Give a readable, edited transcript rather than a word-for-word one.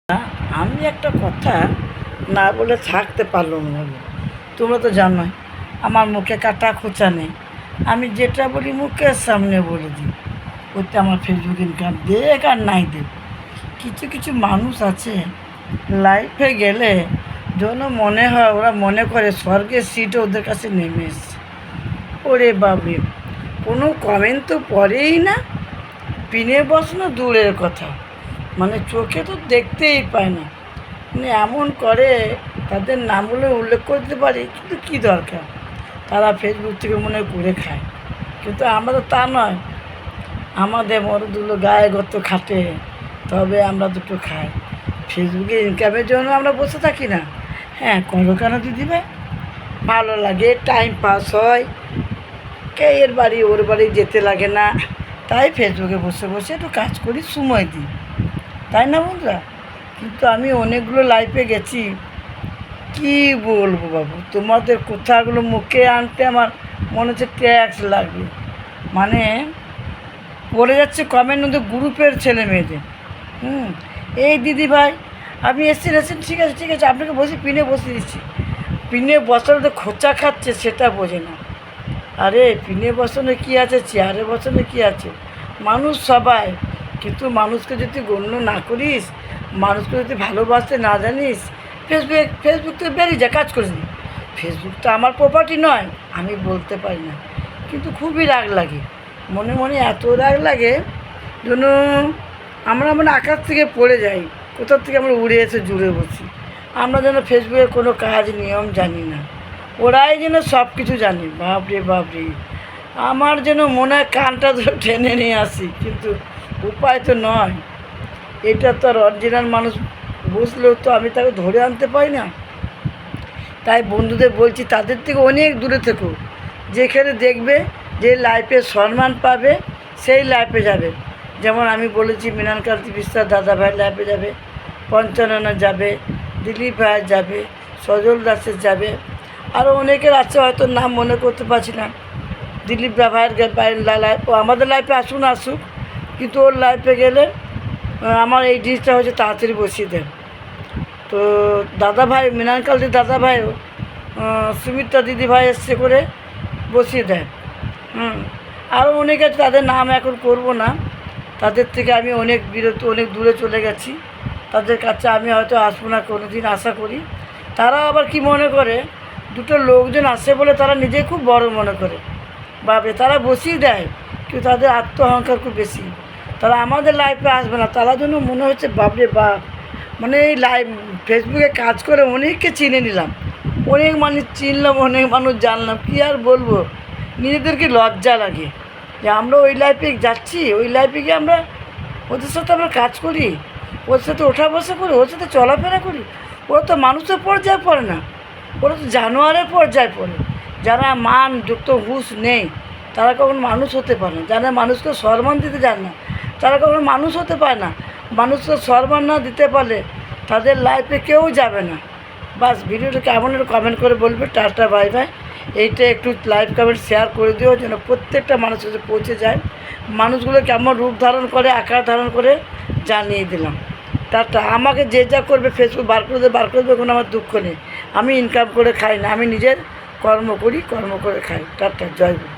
না, আমি একটা কথা না বলে থাকতে পারলাম না। তোমরা তো জানোই আমার মুখে কাটা খোঁচা নেই। আমি যেটা বলি মুখের সামনে বলে দিই। ওতে আমার ফেসবুক ইনকাম দেখ আর নাই দেখ। কিছু কিছু মানুষ আছে লাইফে গেলে যেন মনে হয় ওরা মনে করে স্বর্গের সিটে ওদের কাছে নেমে এসছে। ওরে বাবরে, কোনো কমেন্ট তো পড়েই না। পিনে বসানো দূরের কথা, মানে চোখে তো দেখতেই পায় না। মানে এমন করে তাদের নামগুলো উল্লেখ করতে পারি, কিন্তু কী দরকার, তারা ফেসবুক থেকে মনে হয় করে খায়। কিন্তু আমরা তো তা নয়, আমাদের মরদুলো গায়ে গত খাটে, তবে আমরা দুটো খাই। ফেসবুকে ইনকামের জন্য আমরা বসে থাকি না। হ্যাঁ, করো কেন দিদিভাই, ভালো লাগে, টাইম পাস হয়, কে এর বাড়ি ওর বাড়ি যেতে লাগে না, তাই ফেসবুকে বসে বসে একটু কাজ করি, সময় দিই, তাই না বন্ধুরা? কিন্তু আমি অনেকগুলো লাইফে গেছি, কি বলবো বাবু, তোমাদের কথাগুলো মুখে আনতে আমার মনে হচ্ছে ট্যাক্স লাগবে। মানে বলে যাচ্ছে কমেন্ট মধ্যে গ্রুপের ছেলে মেয়েদের, এই দিদি ভাই আপনি এসেছেন, ঠিক আছে ঠিক আছে, আপনাকে বসে পিনে বসে দিচ্ছি। পিনে বসানোতে খোঁচা খাচ্ছে সেটা বোঝে না। আরে পিনে বসানো কী আছে, চেয়ারে বসানো কী আছে, মানুষ সবাই। কিন্তু মানুষকে যদি গণ্য না করিস, মানুষকে যদি ভালোবাসতে না জানিস, ফেসবুক থেকে বেরিয়ে যা, কাজ করিস না। ফেসবুক তো আমার প্রপার্টি নয়, আমি বলতে পারি না। কিন্তু খুবই রাগ লাগে, মনে মনে এত রাগ লাগে যেন আমরা মানে আকাশ থেকে পড়ে যাই, কোথার থেকে আমরা উড়ে এসে জুড়ে বসি। আমরা যেন ফেসবুকের কোনো কাজ নিয়ম জানি না, ওরাই যেন সব কিছু জানে। বাপরে বাপরে, আমার যেন মনে হয় কানটা ধরে টেনে নিয়ে আসি, কিন্তু উপায় তো নয়। এটা তো আর অরিজিনাল মানুষ বুঝলেও তো আমি তাকে ধরে আনতে পারি না। তাই বন্ধুদের বলছি, তাদের থেকে অনেক দূরে থেকো। যেখানে দেখবে যে লাইফে সম্মান পাবে সেই লাইফে যাবে। যেমন আমি বলেছি মৃণাল কান্তি বিশ্বাস দাদা ভাইয়ের লাইফে যাবে, পঞ্চাননা যাবে, দিলীপ ভাইয়ের যাবে, সজল দাসের যাবে, আরও অনেকের আছে, হয়তো নাম মনে করতে পারছি না। দিলীপ ভাইয়ের লাইফ, ও আমাদের লাইফে আসুক, কিন্তু ওর লাইফে গেলে আমার এই জিনিসটা হচ্ছে তাড়াতাড়ি বসিয়ে দেন। তো দাদা ভাই মৃণাল কান্তি দাদা ভাইও সুমিত্রা দিদি ভাই এসছে করে বসিয়ে দেয়। আরও অনেকে আছে, তাদের নাম এখন করব না। তাদের থেকে আমি অনেক অনেক দূরে চলে গেছি, তাদের কাছে আমি হয়তো আসবো না কোনো দিন, আশা করি। তারা আবার কি মনে করে, দুটো লোকজন আসে বলে তারা নিজে খুব বড় মনে করে। বাপরে, তারা বসিয়ে দেয়, কিন্তু তাদের আত্ম অহংকার খুব বেশি। তারা আমাদের লাইফে আসবে না, তারা জন্য মনে হচ্ছে বাপরে বাপ। মানে এই ফেসবুকে কাজ করে অনেককে চিনে নিলাম, অনেক মানুষ চিনলাম, অনেক মানুষ জানলাম, কী আর বলবো। নিজেদেরকে লজ্জা লাগে যে আমরা ওই লাইফে যাচ্ছি, ওই লাইফে গিয়ে আমরা ওদের সাথে আমরা কাজ করি, ওদের সাথে ওঠা বসা করি, ওর সাথে চলাফেরা করি। ওরা তো মানুষের পর্যায়ে পড়ে না, ওরা তো জানোয়ারের পর্যায়ে পড়ে। যারা মান যুক্ত হুঁশ নেই, তারা কখনো মানুষ হতে পারে না। যারা মানুষকে সম্মান দিতে জানে না, তারা কখনো মানুষ হতে পারে না। মানুষকে সম্মান না দিতে পারলে তাদের লাইফে কেউ যাবে না। বাস, ভিডিওটা কেমন একটু কমেন্ট করে বলবে। Tata, bye bye. এইটা একটু লাইভ কমেন্ট শেয়ার করে দিও, যেন প্রত্যেকটা মানুষের কাছে পৌঁছে যায়। মানুষগুলো কেমন রূপ ধারণ করে, আকার ধারণ করে, জানিয়ে দিলাম। টাটা। আমাকে যে যা করবে ফেসবুক বার করে দেবে, কোনো আমার দুঃখ নেই। আমি ইনকাম করে খাই না, আমি নিজের কর্ম করি, কর্ম করে খাই। টাটা, জয় গুরু।